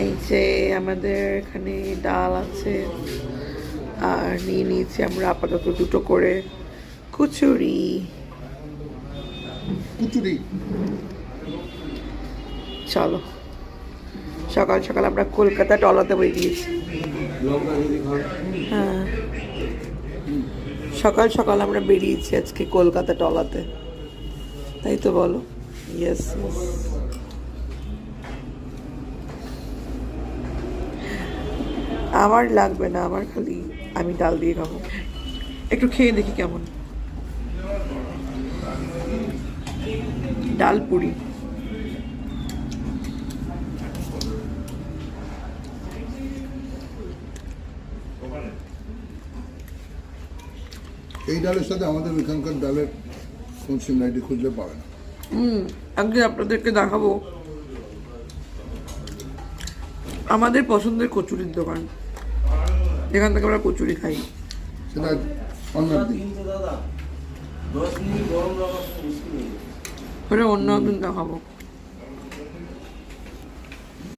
এই যে আমাদের এখানে ডাল আছে আর নিয়ে নিয়েছি আমরা আপাতত দুটো করে কচুরি। চলো সকাল সকাল আমরা কলকাতা টলাতে বেরিয়েছি। হ্যাঁ সকাল সকাল আমরা বেরিয়েছি আজকে কলকাতা টলাতে, তাই তো বলো? Yes yes. আমার লাগবে না, আমার খালি আমি ডাল দিয়ে খাবো। একটু খেয়ে দেখি কেমন ডাল পুরি। এই ডালের সাথে আমাদের এখানকার ডালের কোন সিমিলারিটি খুঁজলে পাবে না। আগে আপনাদেরকে দেখাবো আমাদের পছন্দের কচুরির দোকান, যেখান থেকে আমরা কচুরি খাই। সেটা অন্য একদিন। অন্য একদিন দেখাবো।